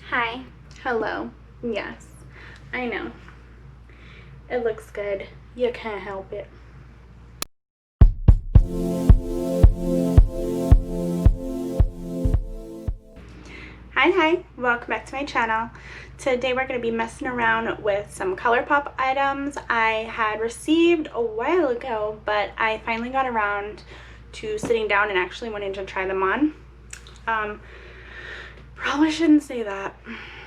Hi. Hello. Yes, I know. It looks good. You can't help it. Hi. Welcome back to my channel. Today we're going to be messing around with some Colourpop items I had received a while ago, but I finally got around to sitting down and actually wanting to try them on. Probably shouldn't say that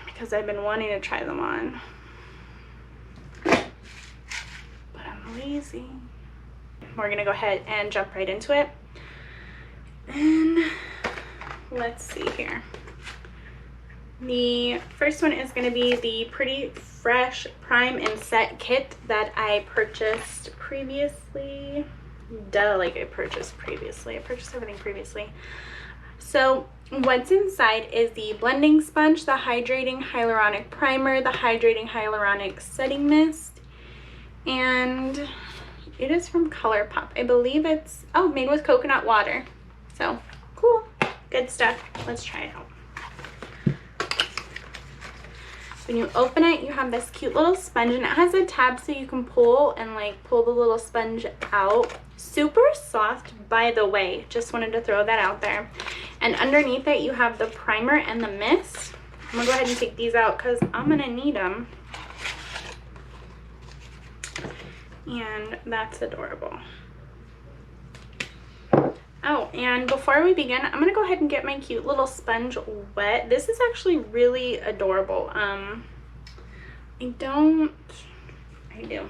because I've been wanting to try them on, but I'm lazy. We're gonna go ahead and jump right into it, and let's see here. The first one is going to be the Pretty Fresh Prime and Set kit that I purchased previously. I purchased everything previously. So what's inside is the blending sponge, the hydrating hyaluronic primer, the hydrating hyaluronic setting mist, and it is from Colourpop. I believe it's made with coconut water. So cool, good stuff. Let's try it out. When you open it, you have this cute little sponge, and it has a tab so you can pull the little sponge out. Super soft, by the way. Just wanted to throw that out there. And underneath it, you have the primer and the mist. I'm gonna go ahead and take these out because I'm gonna need them. And that's adorable. Oh, and before we begin, I'm gonna go ahead and get my cute little sponge wet. This is actually really adorable. I do.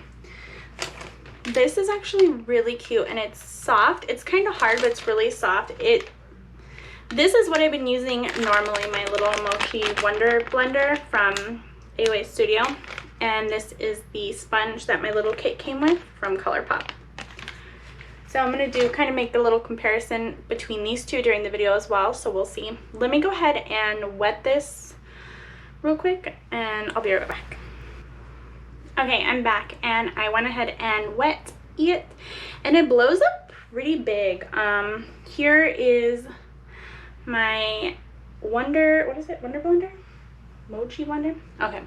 This is actually really cute, and it's soft. It's kind of hard, but it's really soft. This is what I've been using normally, my little Mochi Wonder blender from AOA Studio, and this is the sponge that my little kit came with from Colourpop. So I'm going to make a little comparison between these two during the video as well, so we'll see. Let me go ahead and wet this real quick, and I'll be right back. Okay, I'm back, and I went ahead and wet it, and it blows up pretty big. Here is my Wonder blender? Mochi Wonder? Okay.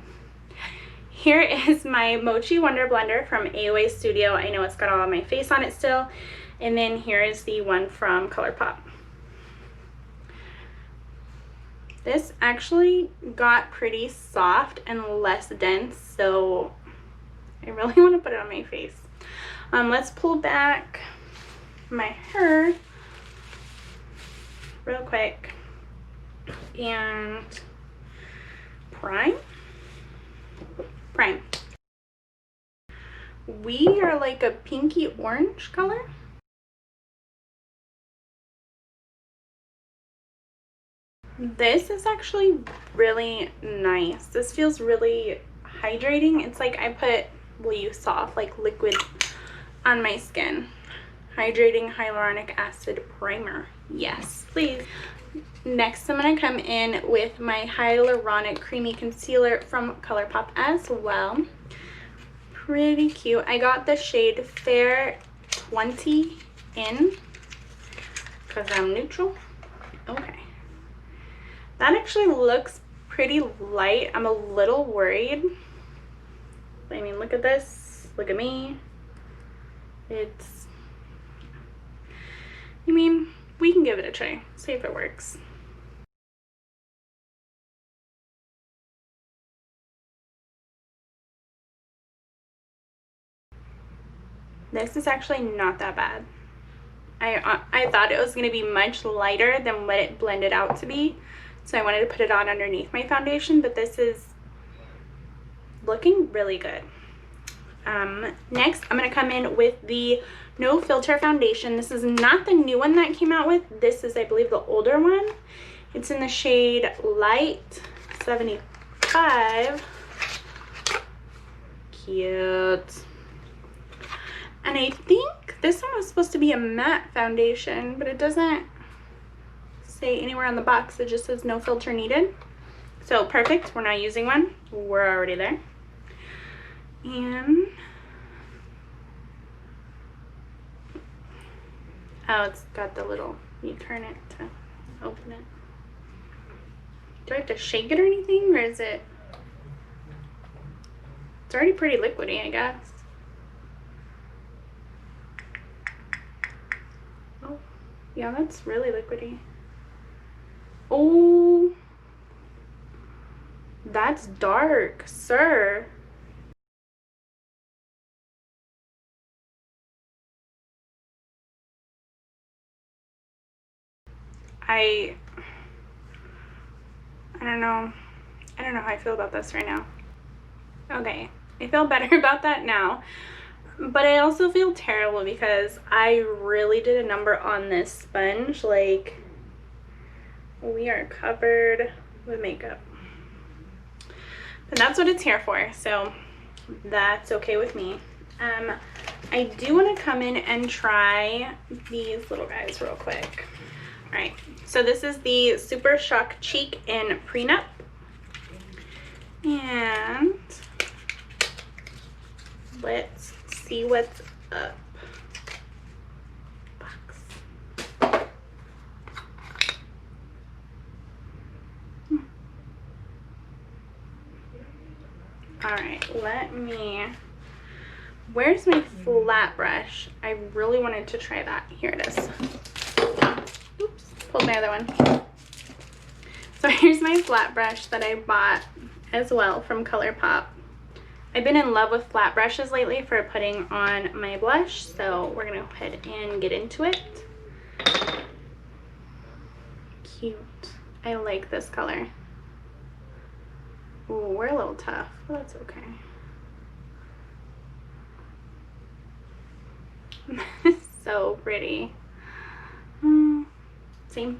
Here is my Mochi Wonder blender from AOA Studio. I know it's got all of my face on it still. And then here is the one from Colourpop. This actually got pretty soft and less dense, so I really want to put it on my face. Let's pull back my hair real quick and prime. We are like a pinky orange color. This is actually really nice. This feels really hydrating. It's like I put, you saw, like liquid on my skin. Hydrating hyaluronic acid primer. Yes, please. Next, I'm going to come in with my hyaluronic creamy concealer from Colourpop as well. Pretty cute. I got the shade Fair 20 in because I'm neutral. Okay. That actually looks pretty light. I'm a little worried. I mean, look at this. Look at me. We can give it a try. See if it works. This is actually not that bad. I thought it was going to be much lighter than what it blended out to be, so I wanted to put it on underneath my foundation, but this is looking really good. Next, I'm going to come in with the No Filter foundation. This is not the new one that came out with. This is, I believe, the older one. It's in the shade Light 75. Cute. And I think this one was supposed to be a matte foundation, but it doesn't say anywhere on the box. It just says no filter needed. So perfect. We're not using one. We're already there. And it's got the little, you turn it to open it. Do I have to shake it or anything, or is it... It's already pretty liquidy, I guess. Oh, yeah, that's really liquidy. Oh, that's dark, sir. I don't know. I don't know how I feel about this right now. Okay, I feel better about that now. But I also feel terrible because I really did a number on this sponge. Like, we are covered with makeup. But that's what it's here for, so that's okay with me. I do want to come in and try these little guys real quick. All right, so this is the Super Shock Cheek in Prenup. And let's see what's up. Box. All right, let me... Where's my flat brush? I really wanted to try that. Here it is. Oops, pulled my other one. So here's my flat brush that I bought as well from Colourpop. I've been in love with flat brushes lately for putting on my blush, so we're gonna go ahead and get into it. Cute. I like this color. Ooh, we're a little tough, but that's okay. So pretty. Same.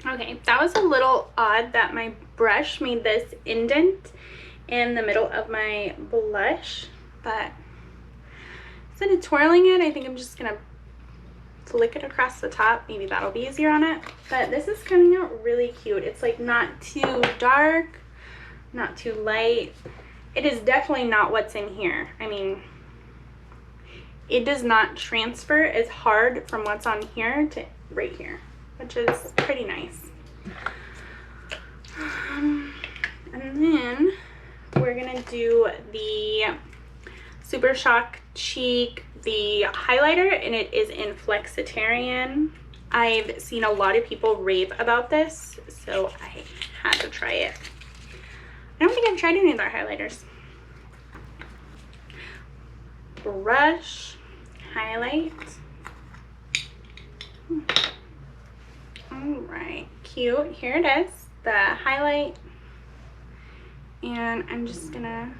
Okay, that was a little odd that my brush made this indent in the middle of my blush, but instead of twirling it, I think I'm just gonna flick it across the top. Maybe that'll be easier on it. But this is coming out really cute. It's like not too dark, not too light. It is definitely not what's in here. I mean, it does not transfer as hard from what's on here to right here, which is pretty nice. And then we're gonna do the Super Shock Cheek, the highlighter, and it is in Flexitarian. I've seen a lot of people rave about this, so I had to try it. I don't think I've tried any of their highlighters. Brush, highlight. All right, cute. Here it is, the highlight. And I'm just gonna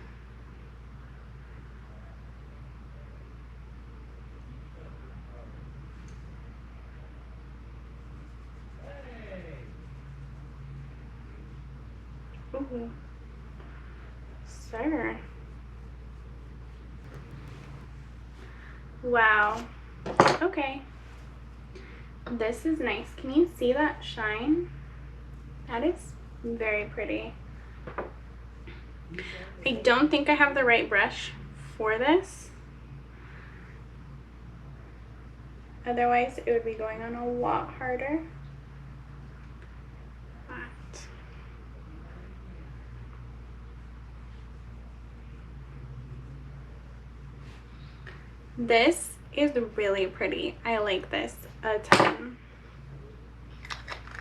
ooh, sir. Wow. Okay. This is nice. Can you see that shine? That is very pretty. I don't think I have the right brush for this. Otherwise, it would be going on a lot harder. But this is really pretty. I like this a ton.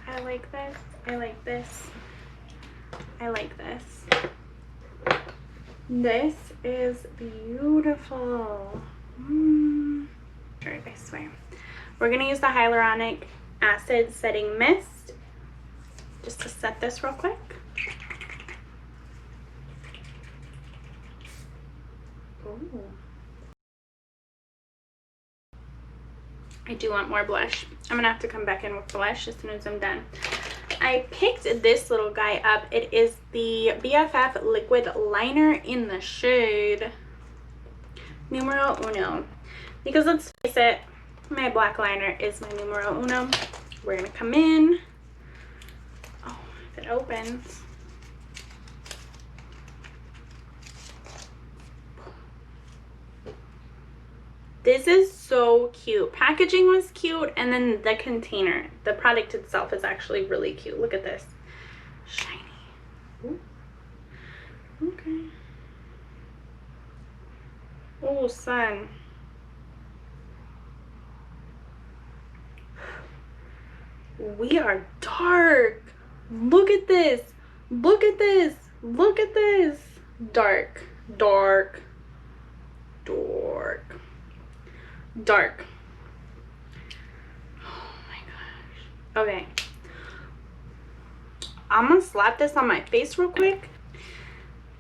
I like this. I like this. I like this. This is beautiful. I swear. We're gonna use the hyaluronic acid setting mist just to set this real quick. Ooh. I do want more blush. I'm gonna have to come back in with blush as soon as I'm done. I picked this little guy up. It is the BFF liquid liner in the shade numero uno, because let's face it, my black liner is my numero uno. We're gonna come in. Oh, if it opens. This is so so cute. Packaging was cute, and then the container, the product itself is actually really cute. Look at this. Shiny. Ooh. Okay. Oh, sun. We are dark. Look at this. Look at this. Look at this. Dark. Dark. Dark. Dark. Oh my gosh. Okay. I'm gonna slap this on my face real quick.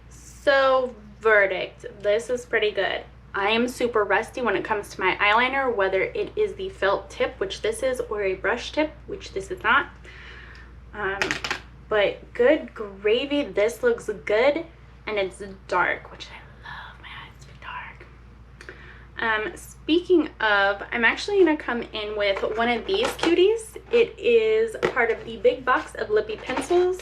So, verdict. This is pretty good. I am super rusty when it comes to my eyeliner, whether it is the felt tip, which this is, or a brush tip, which this is not. But good gravy. This looks good, and it's dark, which I love my eyes to be dark. Speaking of, I'm actually gonna come in with one of these cuties. It is part of the big box of lippy pencils.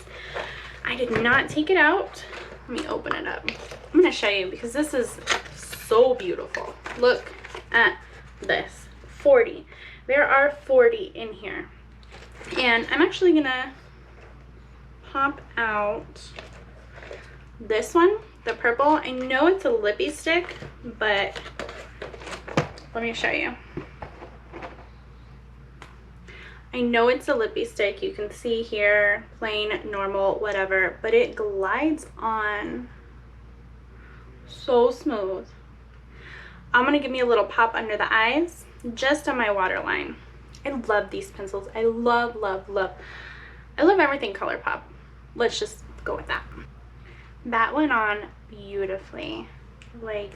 I did not take it out. Let me open it up. I'm gonna show you because this is so beautiful. Look at this. 40. There are 40 in here. And I'm actually gonna pop out this one, the purple. I know it's a lippy stick, but let me show you. I know it's a lippy stick. You can see here, plain, normal, whatever, but it glides on so smooth. I'm gonna give me a little pop under the eyes, just on my waterline. I love these pencils. I love, love, love. I love everything Colourpop. Let's just go with that. That went on beautifully. Like,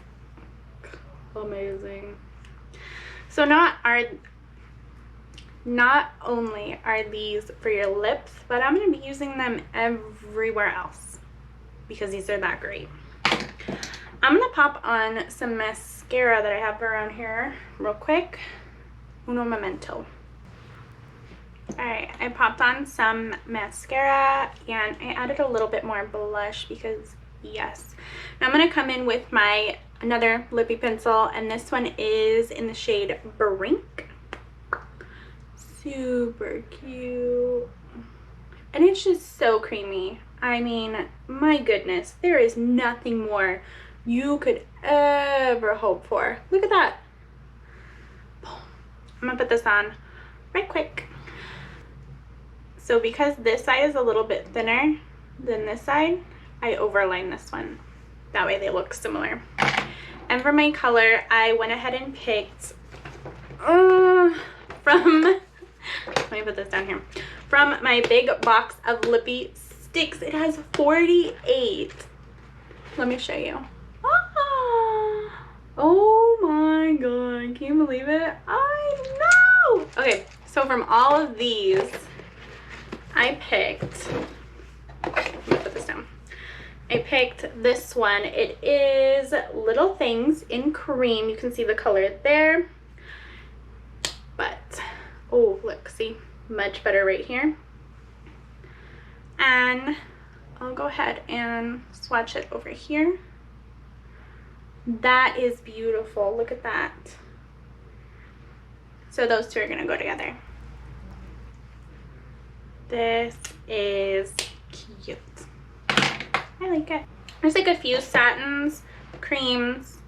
amazing. So not only are these for your lips, but I'm going to be using them everywhere else because these are that great. I'm going to pop on some mascara that I have around here real quick. Uno momento. Alright, I popped on some mascara and I added a little bit more blush because yes. Now I'm going to come in with my another lippy pencil, and this one is in the shade Brink. Super cute. And it's just so creamy. I mean, my goodness, there is nothing more you could ever hope for. Look at that. I'm gonna put this on right quick. So because this side is a little bit thinner than this side, I overline this one. That way they look similar. And for my color, I went ahead and picked from, let me put this down here, from my big box of lippy sticks. It has 48. Let me show you. Oh my god, can you believe it? I know. Okay, so from all of these, I picked, let me put this down. I picked this one. It is Little Things in cream. You can see the color there. But, oh, look, see? Much better right here. And I'll go ahead and swatch it over here. That is beautiful. Look at that. So those two are going to go together. This is cute. I like it. There's like a few satins, creams,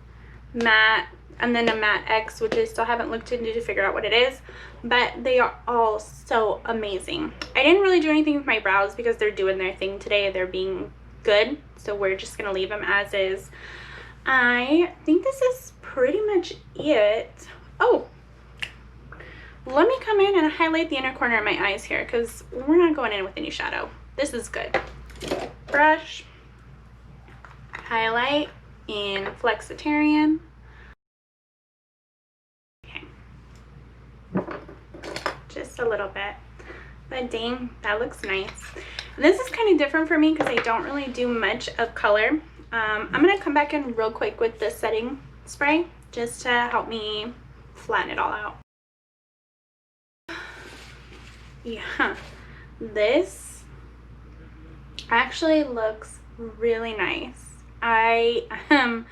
matte, and then a matte X, which I still haven't looked into to figure out what it is, but they are all so amazing. I didn't really do anything with my brows because they're doing their thing today. They're being good, so we're just gonna leave them as is. I think this is pretty much it. Oh, let me come in and highlight the inner corner of my eyes here because we're not going in with any shadow. This is good. Brush, highlight in Flexitarian. Okay, just a little bit, but dang, that looks nice. And this is kind of different for me because I don't really do much of color. I'm gonna come back in real quick with the setting spray just to help me flatten it all out. Yeah, this actually looks really nice. I am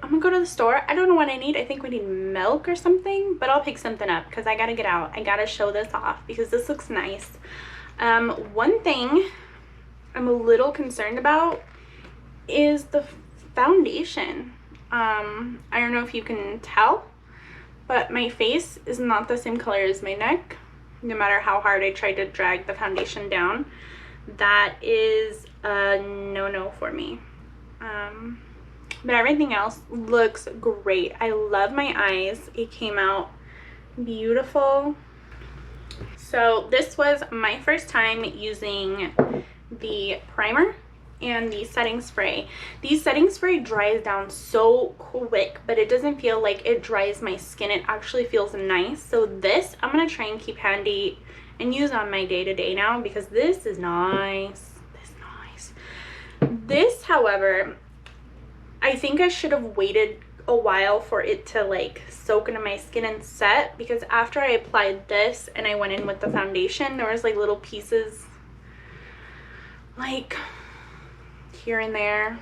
I'm gonna go to the store. I don't know what I need. I think we need milk or something, but I'll pick something up because I gotta get out. I gotta show this off because this looks nice. One thing I'm a little concerned about is the foundation. I don't know if you can tell, but my face is not the same color as my neck, no matter how hard I try to drag the foundation down. That is a no-no for me. But everything else looks great. I love my eyes. It came out beautiful. So this was my first time using the primer and the setting spray. The setting spray dries down so quick, but it doesn't feel like it dries my skin. It actually feels nice. So this I'm gonna try and keep handy and use on my day-to-day now because this is nice. This, however, I think I should have waited a while for it to like soak into my skin and set, because after I applied this and I went in with the foundation, there was like little pieces like here and there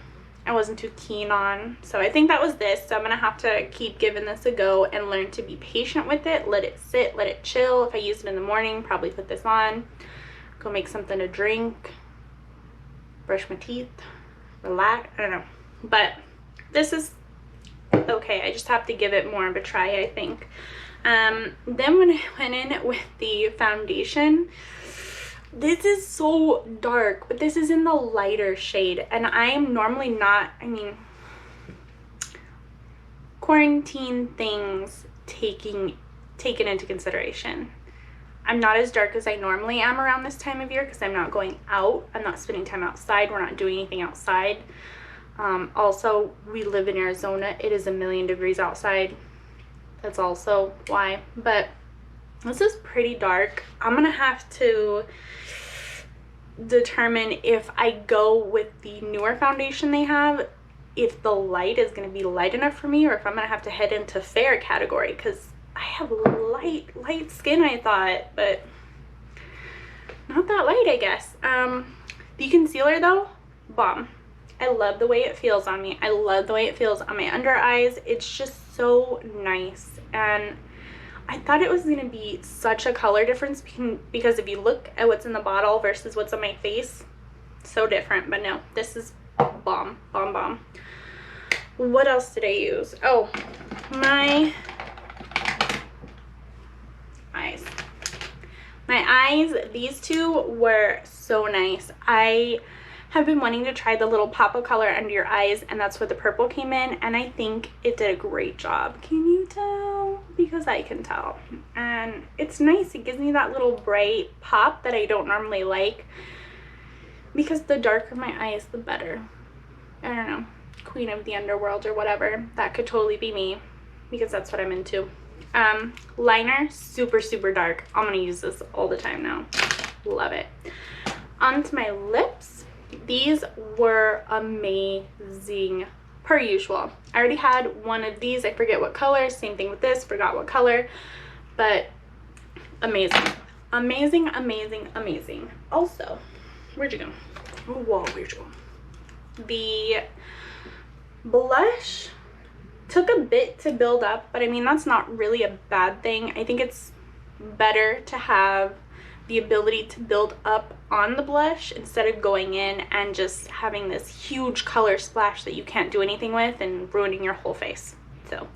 I wasn't too keen on. So I think that was this. So I'm gonna have to keep giving this a go and learn to be patient with it, let it sit, let it chill. If I use it in the morning, probably put this on, go make something to drink, brush my teeth, relax, I don't know. But this is okay. I just have to give it more of a try, I think. Then when I went in with the foundation, this is so dark, but this is in the lighter shade, and I am normally not, I mean, quarantine things taken into consideration, I'm not as dark as I normally am around this time of year because I'm not going out. I'm not spending time outside. We're not doing anything outside. Also, we live in Arizona. It is 1,000,000 degrees outside. That's also why. But this is pretty dark. I'm gonna have to determine if I go with the newer foundation they have, if the light is going to be light enough for me, or if I'm going to have to head into fair category, because I have light skin, I thought, but not that light, I guess. The concealer though, bomb. I love the way it feels on me. I love the way it feels on my under eyes. It's just so nice, and I thought it was going to be such a color difference because if you look at what's in the bottle versus what's on my face, so different. But no, this is bomb. What else did I use? Oh, my eyes. My eyes, these two were so nice. I have been wanting to try the little pop of color under your eyes, and that's where the purple came in, and I think it did a great job. Can you tell? Because I can tell. And it's nice. It gives me that little bright pop that I don't normally like, because the darker my eyes, the better. I don't know, queen of the underworld or whatever. That could totally be me, because that's what I'm into. Liner, super dark. I'm gonna use this all the time now. Love it. Onto my lips. These were amazing, per usual. I already had one of these. I forget what color. Same thing with this. Forgot what color. But amazing. Also, where'd you go? Oh, whoa, where'd you go? The blush took a bit to build up, but I mean, that's not really a bad thing. I think it's better to have the ability to build up on the blush instead of going in and just having this huge color splash that you can't do anything with and ruining your whole face. So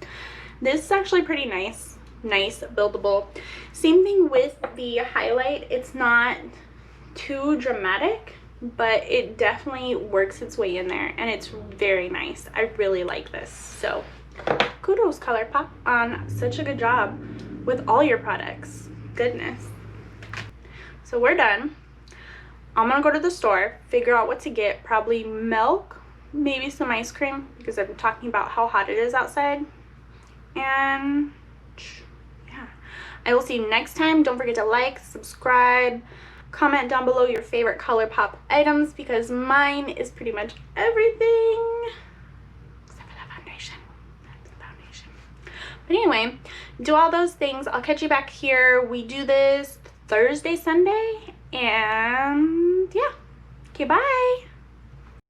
this is actually pretty nice, buildable. Same thing with the highlight. It's not too dramatic, but it definitely works its way in there, and it's very nice. I really like this. So kudos, Colourpop, on such a good job with all your products. Goodness. So we're done. I'm gonna go to the store, figure out what to get, probably milk, maybe some ice cream, because I've been talking about how hot it is outside. And yeah, I will see you next time. Don't forget to like, subscribe, comment down below your favorite Colourpop items, because mine is pretty much everything except for the foundation. That's the foundation. But anyway, do all those things. I'll catch you back here. We do this Thursday, Sunday, and yeah. Okay, bye.